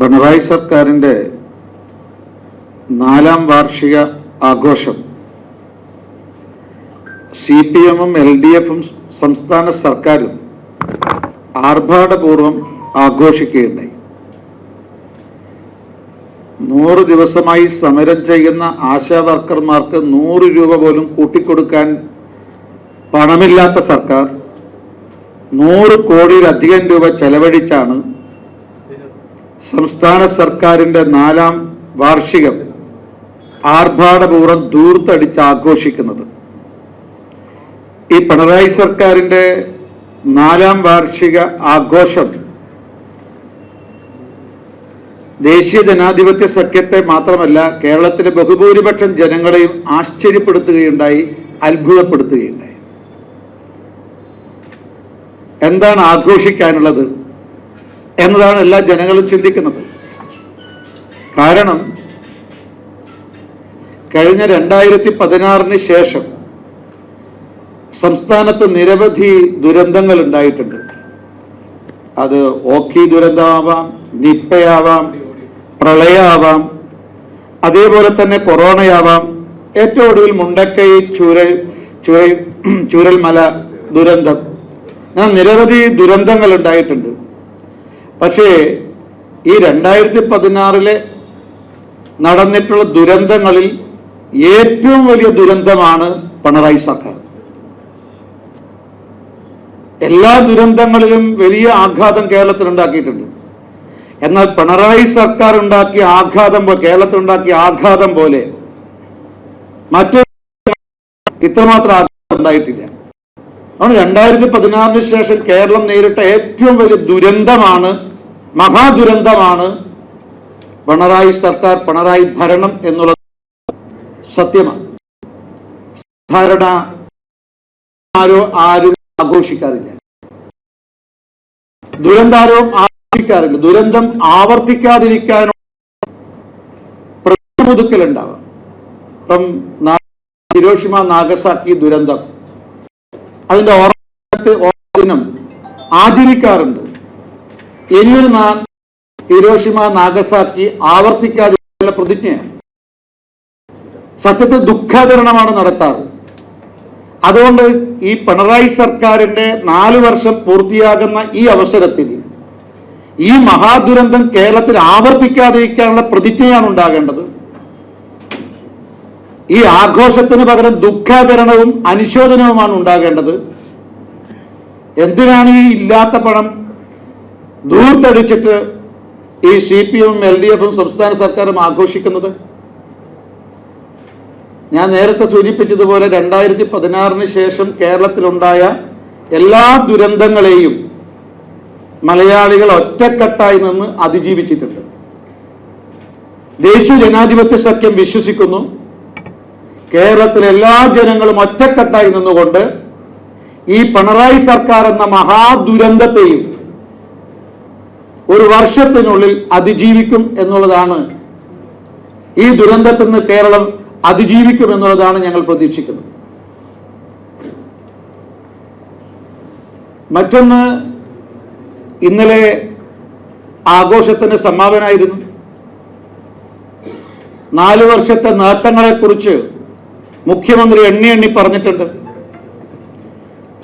പിണറായി സർക്കാരിൻ്റെ 4ാം വാർഷിക ആഘോഷം CPM-ഉം LDF-ഉം സംസ്ഥാന സർക്കാരും ആർഭാടപൂർവം ആഘോഷിക്കുകയുണ്ടായി. 100 ദിവസമായി സമരം ചെയ്യുന്ന ആശാ വർക്കർമാർക്ക് 100 രൂപ പോലും കൂട്ടിക്കൊടുക്കാൻ പണമില്ലാത്ത സർക്കാർ 100 കോടിയിലധികം രൂപ ചെലവഴിച്ചാണ് സംസ്ഥാന സർക്കാരിൻ്റെ 4ാം വാർഷികം ആർഭാടപൂർവ്വം ദൂർത്തടിച്ച് ആഘോഷിക്കുന്നത്. ഈ പിണറായി സർക്കാരിൻ്റെ 4ാം വാർഷിക ആഘോഷം ദേശീയ ജനാധിപത്യ സഖ്യത്തെ മാത്രമല്ല കേരളത്തിലെ ബഹുഭൂരിപക്ഷം ജനങ്ങളെയും ആശ്ചര്യപ്പെടുത്തുകയുണ്ടായി, അത്ഭുതപ്പെടുത്തുകയുണ്ടായി. എന്താണ് ആഘോഷിക്കാനുള്ളത് എന്നതാണ് എല്ലാ ജനങ്ങളും ചിന്തിക്കുന്നത്. കാരണം കഴിഞ്ഞ 2016 ശേഷം സംസ്ഥാനത്ത് നിരവധി ദുരന്തങ്ങൾ ഉണ്ടായിട്ടുണ്ട്. അത് ഓഖി ദുരന്തമാവാം, നിപ്പയാവാം, പ്രളയമാവാം, അതേപോലെ തന്നെ കൊറോണയാവാം, ഏറ്റവും ഒടുവിൽ മുണ്ടക്കൈ ചൂരൽമല ദുരന്തം, അങ്ങനെ നിരവധി ദുരന്തങ്ങൾ ഉണ്ടായിട്ടുണ്ട്. പക്ഷേ ഈ 2016 നടന്നിട്ടുള്ള ദുരന്തങ്ങളിൽ ഏറ്റവും വലിയ ദുരന്തമാണ് പിണറായി സർക്കാർ. എല്ലാ ദുരന്തങ്ങളിലും വലിയ ആഘാതം കേരളത്തിൽ ഉണ്ടാക്കിയിട്ടുണ്ട്. എന്നാൽ പിണറായി സർക്കാർ ഉണ്ടാക്കിയ ആഘാതം, കേരളത്തിലുണ്ടാക്കിയ ആഘാതം പോലെ മറ്റൊരു ഇത്രമാത്രം ആഘാതം ഉണ്ടായിട്ടില്ല. അതുകൊണ്ട് 2016 ശേഷം കേരളം നേരിട്ട ഏറ്റവും വലിയ ദുരന്തമാണ്, മഹാദുരന്തമാണ് പിണറായി സർക്കാർ, പിണറായി ഭരണം എന്നുള്ളത് സത്യമാണ്. സാധാരണ ആരും ആഘോഷിക്കാറില്ല, ദുരന്താരവും ആഘോഷിക്കാറില്ല. ദുരന്തം ആവർത്തിക്കാതിരിക്കാനോ പ്രതിമുതുക്കലുണ്ടാവാം. ഇപ്പം ഹിരോഷിമ നാഗസാക്കി ദുരന്തം, അതിന്റെ ഓർമ്മദിനം ആചരിക്കാറുണ്ട്. ഇനിയൊരു ഹിരോഷിമ നാഗസാക്കി ആവർത്തിക്കാതിരിക്കാനുള്ള പ്രതിജ്ഞയാണ്. സത്യത്തിൽ ദുഃഖാചരണമാണ് നടത്താറ്. അതുകൊണ്ട് ഈ പിണറായി സർക്കാരിന്റെ 4 വർഷം പൂർത്തിയാകുന്ന ഈ അവസരത്തിൽ ഈ മഹാദുരന്തം കേരളത്തിൽ ആവർത്തിക്കാതിരിക്കാനുള്ള പ്രതിജ്ഞയാണ് ഉണ്ടാകേണ്ടത്. ഈ ആഘോഷത്തിന് പകരം ദുഃഖാചരണവും അനുശോചനവുമാണ് ഉണ്ടാകേണ്ടത്. എന്തിനാണ് ഈ ഇല്ലാത്ത പണം ദൂർത്തടിച്ചിട്ട് ഈ CPM-ഉം LDF-ഉം സംസ്ഥാന സർക്കാരും ആഘോഷിക്കുന്നത്? ഞാൻ നേരത്തെ സൂചിപ്പിച്ചതുപോലെ 2016 ശേഷം കേരളത്തിലുണ്ടായ എല്ലാ ദുരന്തങ്ങളെയും മലയാളികൾ ഒറ്റക്കെട്ടായി നിന്ന് അതിജീവിച്ചിട്ടുണ്ട്. ദേശീയ ജനാധിപത്യ സഖ്യം വിശ്വസിക്കുന്നു കേരളത്തിലെ എല്ലാ ജനങ്ങളും ഒറ്റക്കെട്ടായി നിന്നുകൊണ്ട് ഈ പിണറായി സർക്കാർ എന്ന മഹാദുരന്തത്തെയും 1 വർഷത്തിനുള്ളിൽ അതിജീവിക്കും എന്നുള്ളതാണ്. ഈ ദുരന്തത്തിൽ നിന്ന് കേരളം അതിജീവിക്കും എന്നുള്ളതാണ് ഞങ്ങൾ പ്രതീക്ഷിക്കുന്നത്. മറ്റൊന്ന്, ഇന്നലെ ആഘോഷത്തിന് സമാപനമായിരുന്നു. 4 വർഷത്തെ നേട്ടങ്ങളെക്കുറിച്ച് മുഖ്യമന്ത്രി എണ്ണി പറഞ്ഞിട്ടുണ്ട്.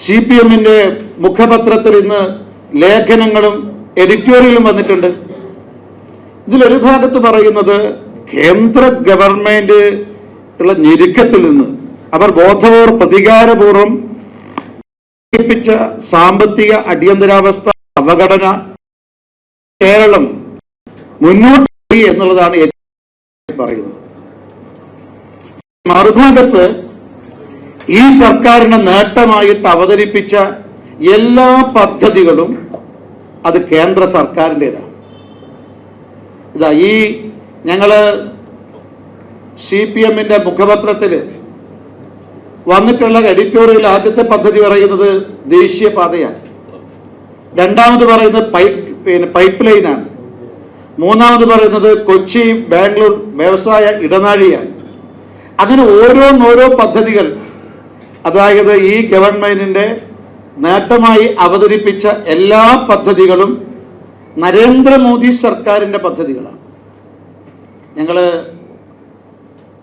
CPM-ന്റെ മുഖപത്രത്തിൽ ഇന്ന് ലേഖനങ്ങളും എഡിറ്റോറിയലും വന്നിട്ടുണ്ട്. ഇതിലൊരു ഭാഗത്ത് പറയുന്നത് കേന്ദ്ര ഗവൺമെന്റ് ഉള്ള ഞെരുക്കത്തിൽ നിന്ന് അവർ ബോധപൂർവ്വം പ്രതികാരപൂർവ്വം സാമ്പത്തിക അടിയന്തരാവസ്ഥ അവഗണന കേരളം മുന്നോട്ട് പോയി എന്നുള്ളതാണ് പറയുന്നത്. മറുഭാഗത്ത് ഈ സർക്കാരിന് നേട്ടമായിട്ട് അവതരിപ്പിച്ച എല്ലാ പദ്ധതികളും അത് കേന്ദ്ര സർക്കാരിൻ്റെതാണ്. ഈ ഞങ്ങള് CPM-ന്റെ മുഖപത്രത്തിൽ വന്നിട്ടുള്ള എഡിറ്റോറിയൽ ആദ്യത്തെ പദ്ധതി പറയുന്നത് ദേശീയപാതയാണ്, രണ്ടാമത് പറയുന്നത് പൈപ്പ് ലൈനാണ്, മൂന്നാമത് പറയുന്നത് കൊച്ചി ബാംഗ്ലൂർ വ്യവസായ ഇടനാഴിയാണ്. അങ്ങനെ ഓരോ പദ്ധതികൾ, അതായത് ഈ ഗവൺമെന്റിന്റെ നേട്ടമായി അവതരിപ്പിച്ച എല്ലാ പദ്ധതികളും നരേന്ദ്രമോദി സർക്കാരിൻ്റെ പദ്ധതികളാണ്. ഞങ്ങൾ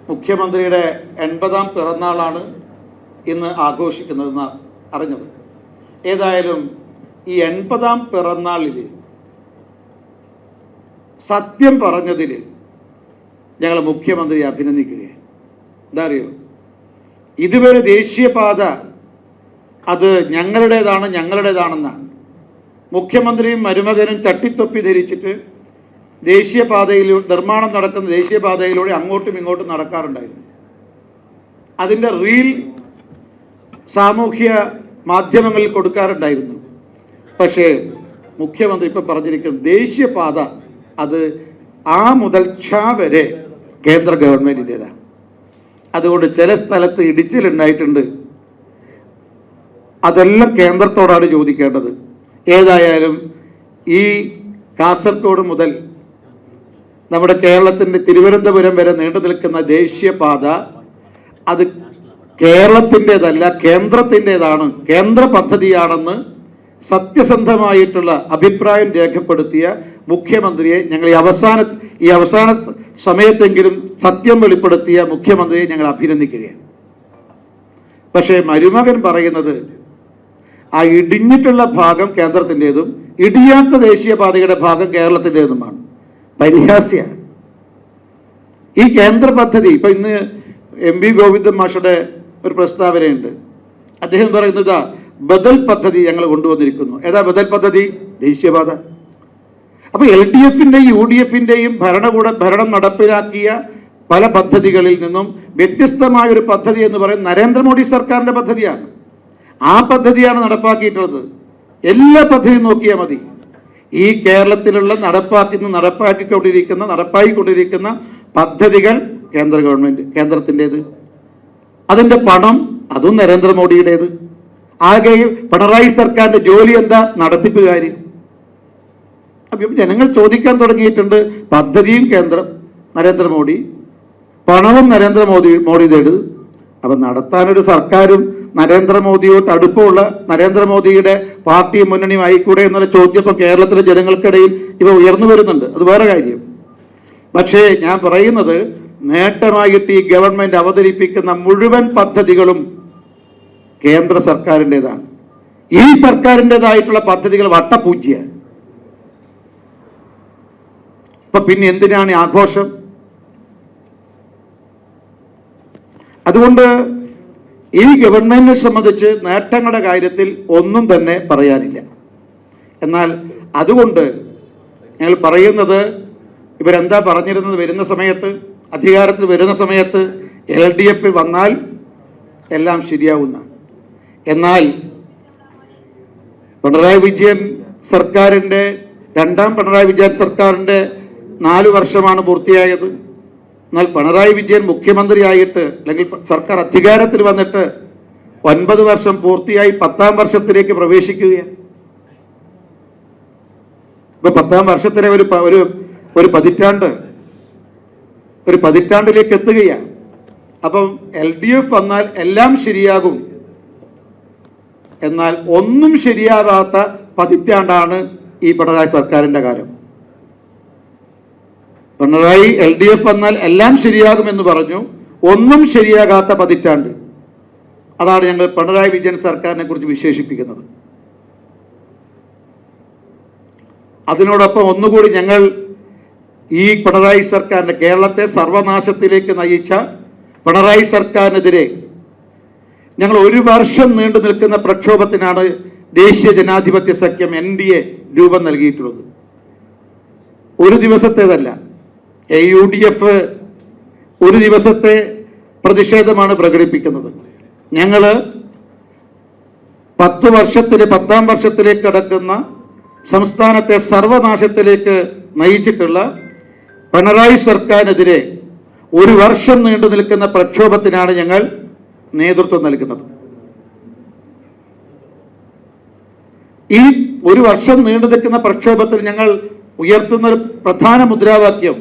മുഖ്യമന്ത്രിയുടെ 80ാം പിറന്നാളാണ് ഇന്ന് ആഘോഷിക്കുന്നതെന്ന് അറിഞ്ഞത്. ഏതായാലും ഈ 80ാം പിറന്നാളിൽ സത്യം പറഞ്ഞതിൽ ഞങ്ങൾ മുഖ്യമന്ത്രിയെ അഭിനന്ദിക്കുകയാണ്. എന്താ അറിയോ, ഇതുവരെ ദേശീയപാത അത് ഞങ്ങളുടേതാണെന്നാണ് മുഖ്യമന്ത്രിയും മരുമകനും ചട്ടിത്തൊപ്പി ധരിച്ചിട്ട് നിർമ്മാണം നടക്കുന്ന ദേശീയപാതയിലൂടെ അങ്ങോട്ടും ഇങ്ങോട്ടും നടക്കാറുണ്ടായിരുന്നു. അതിൻ്റെ റീൽ സാമൂഹ്യ മാധ്യമങ്ങളിൽ കൊടുക്കാറുണ്ടായിരുന്നു. പക്ഷേ മുഖ്യമന്ത്രി ഇപ്പോൾ പറഞ്ഞിരിക്കുന്നത് ദേശീയപാത അത് ആ മുതൽ ഛ വരെ കേന്ദ്ര ഗവൺമെൻറ്റിൻ്റെതാണ്. അതുകൊണ്ട് ചില സ്ഥലത്ത് ഇടിച്ചിലുണ്ടായിട്ടുണ്ട്, അതെല്ലാം കേന്ദ്രത്തോടാണ് ചോദിക്കേണ്ടത്. ഏതായാലും ഈ കാസർഗോഡ് മുതൽ നമ്മുടെ കേരളത്തിൻ്റെ തിരുവനന്തപുരം വരെ നീണ്ടു നിൽക്കുന്ന ദേശീയപാത അത് കേരളത്തിൻ്റെതല്ല, കേന്ദ്രത്തിൻ്റെതാണ്, കേന്ദ്ര പദ്ധതിയാണെന്ന് സത്യസന്ധമായിട്ടുള്ള അഭിപ്രായം രേഖപ്പെടുത്തിയ മുഖ്യമന്ത്രിയെ ഞങ്ങൾ ഈ അവസാന സമയത്തെങ്കിലും സത്യം വെളിപ്പെടുത്തിയ മുഖ്യമന്ത്രിയെ ഞങ്ങൾ അഭിനന്ദിക്കുകയാണ്. പക്ഷേ മരുമകൻ പറയുന്നത് ആ ഇടിഞ്ഞിട്ടുള്ള ഭാഗം കേന്ദ്രത്തിൻ്റെതും ഇടിയാത്ത ദേശീയപാതയുടെ ഭാഗം കേരളത്തിൻ്റെതുമാണ്. പരിഹാസ്യമാണ് ഈ കേന്ദ്ര പദ്ധതി. ഇപ്പം ഇന്ന് MP ഗോവിന്ദൻ മാഷയുടെ ഒരു പ്രസ്താവനയുണ്ട്. അദ്ദേഹം പറയുന്നത് ബദൽ പദ്ധതി ഞങ്ങൾ കൊണ്ടുവന്നിരിക്കുന്നു. ഏതാ ബദൽ പദ്ധതി? ദേശീയപാത. അപ്പോൾ LDFൻ്റെയും UDFൻ്റെയും ഭരണം നടപ്പിലാക്കിയ പല പദ്ധതികളിൽ നിന്നും വ്യത്യസ്തമായൊരു പദ്ധതി എന്ന് പറയുന്നത് നരേന്ദ്രമോദി സർക്കാരിൻ്റെ പദ്ധതിയാണ്. ആ പദ്ധതിയാണ് നടപ്പാക്കിയിട്ടുള്ളത്. എല്ലാ പദ്ധതിയും നോക്കിയാൽ മതി. ഈ കേരളത്തിലുള്ള നടപ്പായിക്കൊണ്ടിരിക്കുന്ന പദ്ധതികൾ കേന്ദ്ര ഗവൺമെൻറ്, കേന്ദ്രത്തിൻ്റേത്. അതിൻ്റെ പണം അതും നരേന്ദ്രമോദിയുടേത്. ആകെ പിണറായി സർക്കാരിൻ്റെ ജോലി എന്താ? നടത്തിപ്പുകാരി. അപ്പം ജനങ്ങൾ ചോദിക്കാൻ തുടങ്ങിയിട്ടുണ്ട്, പദ്ധതിയും കേന്ദ്രം നരേന്ദ്രമോദി, പണവും മോഡിയുടേത്. അപ്പം നടത്താനൊരു സർക്കാരും നരേന്ദ്രമോദിയോട്ട് അടുപ്പമുള്ള നരേന്ദ്രമോദിയുടെ പാർട്ടിയും മുന്നണിയും ആയിക്കൂടെ എന്നുള്ള ചോദ്യം ഇപ്പം കേരളത്തിലെ ജനങ്ങൾക്കിടയിൽ ഇവ ഉയർന്നു വരുന്നുണ്ട്. അത് വേറെ കാര്യം. പക്ഷേ ഞാൻ പറയുന്നത്, നേട്ടമായിട്ട് ഈ ഗവൺമെന്റ് അവതരിപ്പിക്കുന്ന മുഴുവൻ പദ്ധതികളും കേന്ദ്ര സർക്കാരിൻ്റെതാണ്. ഈ സർക്കാരിൻ്റെതായിട്ടുള്ള പദ്ധതികൾ വട്ടപൂജ്യ. ഇപ്പൊ പിന്നെ എന്തിനാണ് ആഘോഷം? അതുകൊണ്ട് ഈ ഗവൺമെന്റിനെ സംബന്ധിച്ച് നേട്ടങ്ങളുടെ കാര്യത്തിൽ ഒന്നും തന്നെ പറയാനില്ല. എന്നാൽ അതുകൊണ്ട് ഞങ്ങൾ പറയുന്നത്, ഇവരെന്താ പറഞ്ഞിരുന്നത്? വരുന്ന സമയത്ത്, അധികാരത്തിൽ വരുന്ന സമയത്ത് LDF വന്നാൽ എല്ലാം ശരിയാവുന്ന. എന്നാൽ പിണറായി വിജയൻ സർക്കാരിൻ്റെ, രണ്ടാം പിണറായി വിജയൻ സർക്കാരിൻ്റെ 4 വർഷമാണ് പൂർത്തിയായത്. എന്നാൽ പിണറായി വിജയൻ മുഖ്യമന്ത്രിയായിട്ട് അല്ലെങ്കിൽ സർക്കാർ അധികാരത്തിൽ വന്നിട്ട് 9 വർഷം പൂർത്തിയായി 10ാം വർഷത്തിലേക്ക് പ്രവേശിക്കുകയാണ്. ഇപ്പൊ 10ാം വർഷത്തിലെ ഒരു പതിറ്റാണ്ടിലേക്ക് എത്തുകയാണ്. അപ്പം LDF വന്നാൽ എല്ലാം ശരിയാകും. എന്നാൽ ഒന്നും ശരിയാകാത്ത പതിറ്റാണ്ടാണ് ഈ പിണറായി സർക്കാരിൻ്റെ കാലം. പിണറായി LDF വന്നാൽ എല്ലാം ശരിയാകുമെന്ന് പറഞ്ഞു, ഒന്നും ശരിയാകാത്ത പതിറ്റാണ്ട്. അതാണ് ഞങ്ങൾ പിണറായി വിജയൻ സർക്കാരിനെ കുറിച്ച് വിശേഷിപ്പിക്കുന്നത്. അതിനോടൊപ്പം ഒന്നുകൂടി ഞങ്ങൾ ഈ പിണറായി സർക്കാരിൻ്റെ, കേരളത്തെ സർവനാശത്തിലേക്ക് നയിച്ച പിണറായി സർക്കാരിനെതിരെ ഞങ്ങൾ 1 വർഷം നീണ്ടു നിൽക്കുന്ന പ്രക്ഷോഭത്തിനാണ് ദേശീയ ജനാധിപത്യ സഖ്യം NDA രൂപം നൽകിയിട്ടുള്ളത്. ഒരു ദിവസത്തേതല്ല. UDF ഒരു ദിവസത്തെ പ്രതിഷേധമാണ് പ്രകടിപ്പിക്കുന്നത്. ഞങ്ങൾ 10ാം വർഷത്തിലേക്ക് കടക്കുന്ന സംസ്ഥാനത്തെ സർവനാശത്തിലേക്ക് നയിച്ചിട്ടുള്ള പിണറായി സർക്കാരിനെതിരെ 1 വർഷം നീണ്ടു നിൽക്കുന്ന പ്രക്ഷോഭത്തിനാണ് ഞങ്ങൾ നേതൃത്വം നൽകുന്നത്. ഈ 1 വർഷം നീണ്ടു നിൽക്കുന്ന പ്രക്ഷോഭത്തിൽ ഞങ്ങൾ ഉയർത്തുന്ന ഒരു പ്രധാന മുദ്രാവാക്യം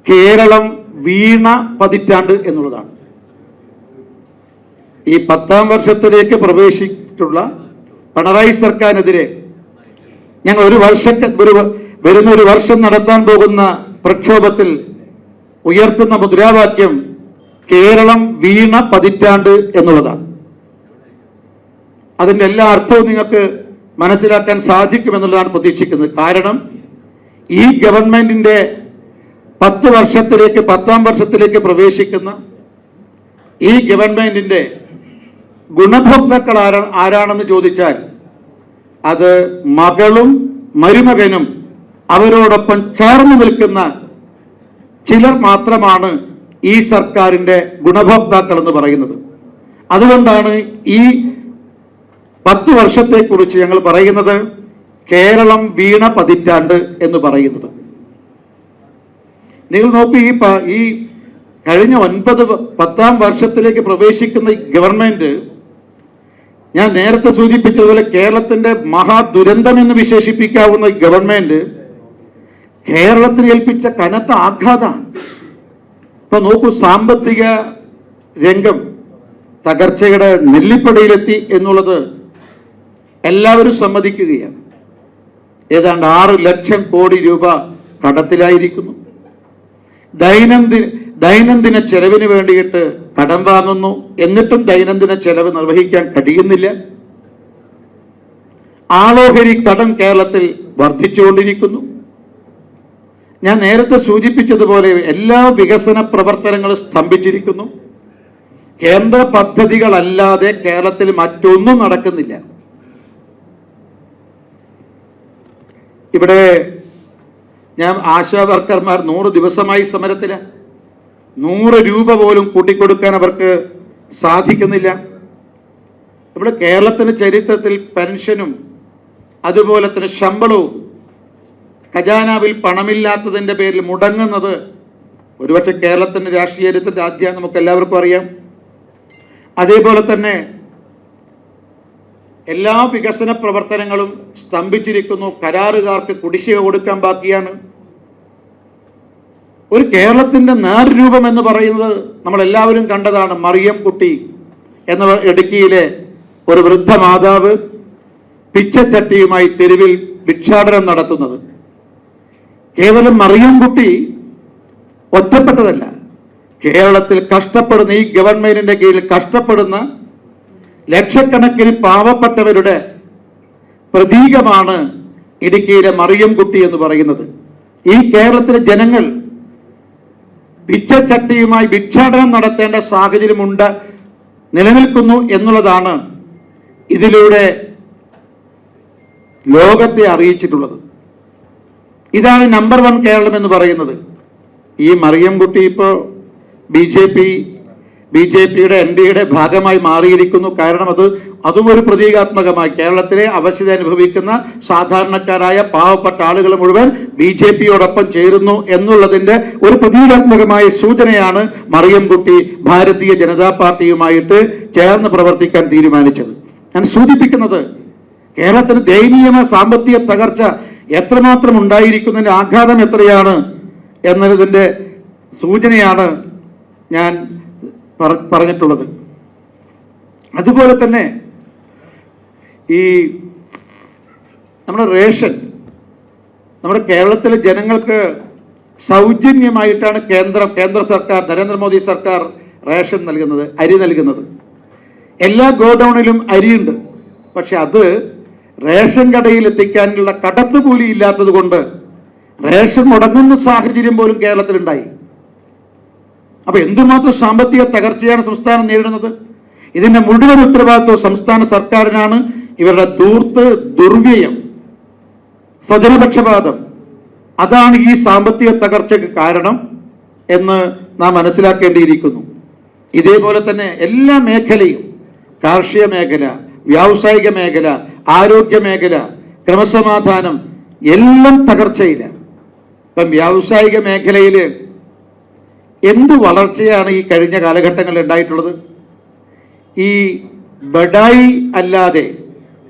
കേരളം വീണ പതിറ്റാണ്ട് എന്നുള്ളതാണ്. ഈ 10ാം വർഷത്തിലേക്ക് പ്രവേശിച്ചിട്ടുള്ള പിണറായി സർക്കാരിനെതിരെ ഞങ്ങൾ വരുന്ന ഒരു വർഷം നടത്താൻ പോകുന്ന പ്രക്ഷോഭത്തിൽ ഉയർത്തുന്ന മുദ്രാവാക്യം കേരളം വീണ പതിറ്റാണ്ട് എന്നുള്ളതാണ്. അതിൻ്റെ എല്ലാ അർത്ഥവും നിങ്ങൾക്ക് മനസ്സിലാക്കാൻ സാധിക്കുമെന്നുള്ളതാണ് പ്രതീക്ഷിക്കുന്നത്. കാരണം ഈ ഗവൺമെന്റിന്റെ 10 വർഷത്തിലേക്ക് 10ാം വർഷത്തിലേക്ക് പ്രവേശിക്കുന്ന ഈ ഗവൺമെന്റിന്റെ ഗുണഭോക്താക്കൾ ആരാണെന്ന് ചോദിച്ചാൽ അത് മകളും മരുമകനും അവരോടൊപ്പം ചേർന്ന് നിൽക്കുന്ന ചിലർ മാത്രമാണ് ഈ സർക്കാരിന്റെ ഗുണഭോക്താക്കൾ എന്ന് പറയുന്നത്. അതുകൊണ്ടാണ് ഈ 10 വർഷത്തെക്കുറിച്ച് ഞങ്ങൾ പറയുന്നത് കേരളം വീണ പതിറ്റാണ്ട് എന്ന് പറയുന്നത്. നിങ്ങൾ നോക്കൂ, ഈ കഴിഞ്ഞ 10ാം വർഷത്തിലേക്ക് പ്രവേശിക്കുന്ന ഈ ഗവൺമെന്റ്, ഞാൻ നേരത്തെ സൂചിപ്പിച്ചതുപോലെ കേരളത്തിന്റെ മഹാദുരന്തം എന്ന് വിശേഷിപ്പിക്കാവുന്ന ഈ ഗവൺമെന്റ് കേരളത്തിന് ഏൽപ്പിച്ച കനത്ത ആഘാതമാണ്. ഇപ്പൊ നോക്കൂ, സാമ്പത്തിക രംഗം തകർച്ചയുടെ നെല്ലിപ്പടിയിലെത്തി എന്നുള്ളത് എല്ലാവരും സമ്മതിക്കുകയാണ്. ഏതാണ്ട് 6 ലക്ഷം കോടി രൂപ കടത്തിലായിരിക്കുന്നു. ദൈനംദിന ചെലവിന് വേണ്ടിയിട്ട് കടം വാങ്ങുന്നു. എന്നിട്ടും ദൈനംദിന ചെലവ് നിർവഹിക്കാൻ കഴിയുന്നില്ല. ആളോഹരി കടം കേരളത്തിൽ വർദ്ധിച്ചുകൊണ്ടിരിക്കുന്നു. ഞാൻ നേരത്തെ സൂചിപ്പിച്ചതുപോലെ എല്ലാ വികസന പ്രവർത്തനങ്ങളും സ്തംഭിച്ചിരിക്കുന്നു. കേന്ദ്ര പദ്ധതികളല്ലാതെ കേരളത്തിൽ മറ്റൊന്നും നടക്കുന്നില്ല. ഇവിടെ ഞാൻ ആശാ വർക്കർമാർ 100 ദിവസമായി സമരത്തിലാണ്. 100 രൂപ പോലും കൂട്ടിക്കൊടുക്കാൻ അവർക്ക് സാധിക്കുന്നില്ല. ഇവിടെ കേരളത്തിന്റെ ചരിത്രത്തിൽ പെൻഷനും അതുപോലെ തന്നെ ശമ്പളവും ഖജാനാവിൽ പണമില്ലാത്തതിൻ്റെ പേരിൽ മുടങ്ങുന്നത് ഒരുപക്ഷെ കേരളത്തിന്റെ രാഷ്ട്രീയത്തിന്റെ ആദ്യം നമുക്ക് എല്ലാവർക്കും അറിയാം. അതേപോലെ തന്നെ എല്ലാ വികസന പ്രവർത്തനങ്ങളും സ്തംഭിച്ചിരിക്കുന്നു. കരാറുകാർക്ക് കുടിശ്ശിക കൊടുക്കാൻ ബാക്കിയാണ്. ഒരു കേരളത്തിന്റെ നേർരൂപം എന്ന് പറയുന്നത് നമ്മളെല്ലാവരും കണ്ടതാണ്. മറിയം കുട്ടി എന്ന ഇടുക്കിയിലെ ഒരു വൃദ്ധ മാതാവ് പിച്ചച്ചട്ടിയുമായി തെരുവിൽ ഭിക്ഷാടനം നടത്തുന്നത്. കേവലം മറിയം കുട്ടി ഒറ്റപ്പെട്ടതല്ല. കേരളത്തിൽ കഷ്ടപ്പെടുന്ന ഈ ഗവൺമെന്റിന്റെ കീഴിൽ കഷ്ടപ്പെടുന്ന ലക്ഷക്കണക്കിന് പാവപ്പെട്ടവരുടെ പ്രതീകമാണ് ഇടുക്കിയിലെ മറിയം കുട്ടി എന്ന് പറയുന്നത്. ഈ കേരളത്തിലെ ജനങ്ങൾ ഭിക്ഷച്ചട്ടിയുമായി ഭിക്ഷാടനം നടത്തേണ്ട സാഹചര്യമുണ്ട് നിലനിൽക്കുന്നു എന്നുള്ളതാണ് ഇതിലൂടെ ലോകത്തെ അറിയിച്ചിട്ടുള്ളത്. ഇതാണ് നമ്പർ 1 കേരളം എന്ന് പറയുന്നത്. ഈ മറിയം കുട്ടി ഇപ്പോൾ ബി ജെ പിയുടെ NDAയുടെ ഭാഗമായി മാറിയിരിക്കുന്നു. കാരണം അതും ഒരു പ്രതീകാത്മകമായി കേരളത്തിലെ അവശത അനുഭവിക്കുന്ന സാധാരണക്കാരായ പാവപ്പെട്ട ആളുകൾ മുഴുവൻ BJPയോടൊപ്പം ചേരുന്നു എന്നുള്ളതിന്റെ ഒരു പ്രതീകാത്മകമായ സൂചനയാണ് മറിയം കുട്ടി ഭാരതീയ ജനതാ പാർട്ടിയുമായിട്ട് ചേർന്ന് പ്രവർത്തിക്കാൻ തീരുമാനിച്ചത്. ഞാൻ സൂചിപ്പിക്കുന്നത് കേരളത്തിന് ദയനീയമായ സാമ്പത്തിക തകർച്ച എത്രമാത്രം ഉണ്ടായിരിക്കുന്നതിന്റെ ആഘാതം എത്രയാണ് എന്നതിന്റെ സൂചനയാണ് ഞാൻ പറഞ്ഞിട്ടുള്ളത്. അതുപോലെ തന്നെ ഈ നമ്മുടെ റേഷൻ നമ്മുടെ കേരളത്തിലെ ജനങ്ങൾക്ക് സൗജന്യമായിട്ടാണ് കേന്ദ്ര സർക്കാർ, നരേന്ദ്രമോദി സർക്കാർ റേഷൻ നൽകുന്നത്, അരി നൽകുന്നത്. എല്ലാ ഗോഡൌണിലും അരിയുണ്ട്. പക്ഷെ അത് റേഷൻ കടയിൽ എത്തിക്കാനുള്ള കടത്തുകൂലി ഇല്ലാത്തത് കൊണ്ട് റേഷൻ മുടങ്ങുന്ന സാഹചര്യം പോലും കേരളത്തിലുണ്ടായി. അപ്പൊ എന്തുമാത്രം സാമ്പത്തിക തകർച്ചയാണ് സംസ്ഥാനം നേരിടുന്നത്. ഇതിന്റെ മുഴുവൻ ഉത്തരവാദിത്വം സംസ്ഥാന സർക്കാരിനാണ്. ഇവരുടെ ദുർവ്യയം, സ്വജനപക്ഷപാതം, അതാണ് ഈ സാമ്പത്തിക തകർച്ചയ്ക്ക് കാരണം എന്ന് നാം മനസ്സിലാക്കേണ്ടിയിരിക്കുന്നു. ഇതേപോലെ തന്നെ എല്ലാ മേഖലയും, കാർഷിക മേഖല, വ്യാവസായിക മേഖല, ആരോഗ്യ മേഖല, ക്രമസമാധാനം എല്ലാം തകർച്ചയില്ല. ഇപ്പം വ്യാവസായിക മേഖലയിൽ എന്ത് വളർച്ചയാണ് ഈ കഴിഞ്ഞ കാലഘട്ടങ്ങളിൽ ഉണ്ടായിട്ടുള്ളത്? ഈ ബഡായി അല്ലാതെ,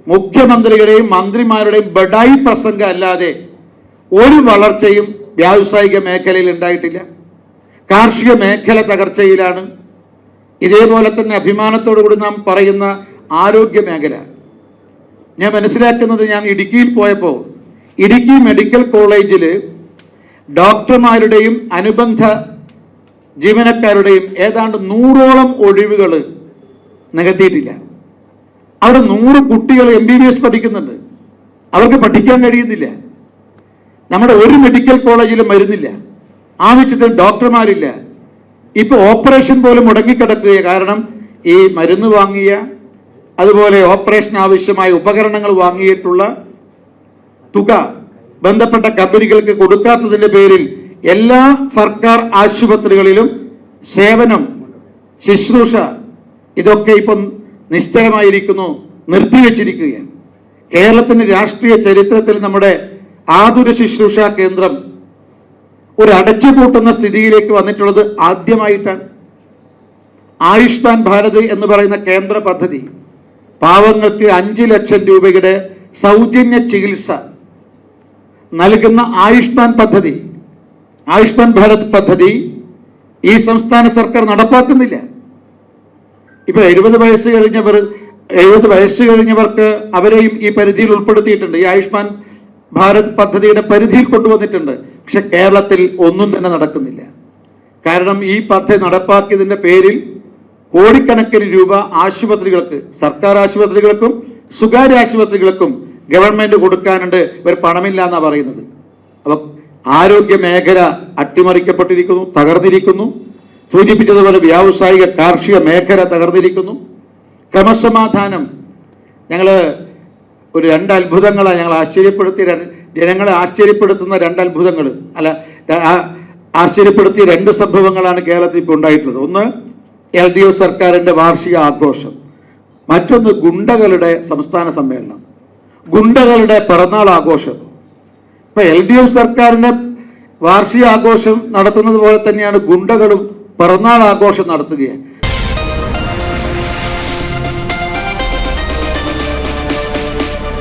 മുഖ്യമന്ത്രിയുടെയും മന്ത്രിമാരുടെയും ബഡായി പ്രസംഗം അല്ലാതെ ഒരു വളർച്ചയും വ്യാവസായിക മേഖലയിൽ ഉണ്ടായിട്ടില്ല. കാർഷിക മേഖല തകർച്ചയിലാണ്. ഇതേപോലെ തന്നെ അഭിമാനത്തോടു കൂടി നാം പറയുന്ന ആരോഗ്യ മേഖല, ഞാൻ മനസ്സിലാക്കുന്നത്, ഞാൻ ഇടുക്കിയിൽ പോയപ്പോൾ ഇടുക്കി മെഡിക്കൽ കോളേജിൽ ഡോക്ടർമാരുടെയും അനുബന്ധ ജീവനക്കാരുടെയും ഏതാണ്ട് 100ഓളം ഒഴിവുകൾ നികത്തിയിട്ടില്ല. അവിടെ 100 കുട്ടികൾ MBBS പഠിക്കുന്നുണ്ട്. അവർക്ക് പഠിക്കാൻ കഴിയുന്നില്ല. നമ്മുടെ ഒരു മെഡിക്കൽ കോളേജിലും മരുന്നില്ല, ആവശ്യത്തിന് ഡോക്ടർമാരില്ല. ഇപ്പൊ ഓപ്പറേഷൻ പോലും മുടങ്ങിക്കിടക്കുക. കാരണം ഈ മരുന്ന് വാങ്ങിയ, അതുപോലെ ഓപ്പറേഷൻ ആവശ്യമായ ഉപകരണങ്ങൾ വാങ്ങിയിട്ടുള്ള തുക ബന്ധപ്പെട്ട കമ്പനികൾക്ക് കൊടുക്കാത്തതിന്റെ പേരിൽ എല്ലാ സർക്കാർ ആശുപത്രികളിലും സേവനം, ശുശ്രൂഷ ഇതൊക്കെ ഇപ്പം നിശ്ചലമായിരിക്കുന്നു, നിർത്തിവെച്ചിരിക്കുകയാണ്. കേരളത്തിന്റെ രാഷ്ട്രീയ ചരിത്രത്തിൽ നമ്മുടെ ആതുര ശുശ്രൂഷ കേന്ദ്രം ഒരു അടച്ചുപൂട്ടുന്ന സ്ഥിതിയിലേക്ക് വന്നിട്ടുള്ളത് ആദ്യമായിട്ടാണ്. ആയുഷ്മാൻ ഭാരത് എന്ന് പറയുന്ന കേന്ദ്ര പദ്ധതി, പാവങ്ങൾക്ക് 5 ലക്ഷം രൂപയുടെ സൗജന്യ ചികിത്സ നൽകുന്ന ആയുഷ്മാൻ ഭാരത് പദ്ധതി ഈ സംസ്ഥാന സർക്കാർ നടപ്പാക്കുന്നില്ല. ഇപ്പൊ 70 വയസ്സ് കഴിഞ്ഞവർക്ക് അവരെയും ഈ പരിധിയിൽ ഉൾപ്പെടുത്തിയിട്ടുണ്ട്. ഈ ആയുഷ്മാൻ ഭാരത് പദ്ധതിയുടെ പരിധിയിൽ കൊണ്ടുവന്നിട്ടുണ്ട്. പക്ഷെ കേരളത്തിൽ ഒന്നും തന്നെ നടക്കുന്നില്ല. കാരണം ഈ പദ്ധതി നടപ്പാക്കിയതിന്റെ പേരിൽ കോടിക്കണക്കിന് രൂപ ആശുപത്രികൾക്ക്, സർക്കാർ ആശുപത്രികൾക്കും സ്വകാര്യ ആശുപത്രികൾക്കും ഗവൺമെന്റ് കൊടുക്കാനുണ്ട്. ഇവർ പണമില്ല എന്നാണ് പറയുന്നത്. അപ്പൊ ആരോഗ്യ മേഖല അട്ടിമറിക്കപ്പെട്ടിരിക്കുന്നു, തകർന്നിരിക്കുന്നു. സൂചിപ്പിച്ചതുപോലെ വ്യാവസായിക കാർഷിക മേഖല തകർന്നിരിക്കുന്നു. ക്രമസമാധാനം, ഒരു 2 അത്ഭുതങ്ങളാണ് ഞങ്ങൾ ജനങ്ങളെ ആശ്ചര്യപ്പെടുത്തുന്ന 2 അത്ഭുതങ്ങൾ, ആശ്ചര്യപ്പെടുത്തിയ 2 സംഭവങ്ങളാണ് കേരളത്തിൽ ഇപ്പോൾ ഉണ്ടായിട്ടുള്ളത്. ഒന്ന് LDF സർക്കാരിന്റെ വാർഷിക ആഘോഷം, മറ്റൊന്ന് ഗുണ്ടകളുടെ സംസ്ഥാന സമ്മേളനം, ഗുണ്ടകളുടെ പിറന്നാൾ ആഘോഷം. ഇപ്പൊ LDF സർക്കാരിന്റെ വാർഷിക ആഘോഷം നടത്തുന്നത് പോലെ തന്നെയാണ് ഗുണ്ടകളും പിറന്നാൾ ആഘോഷം നടത്തുകയാണ്.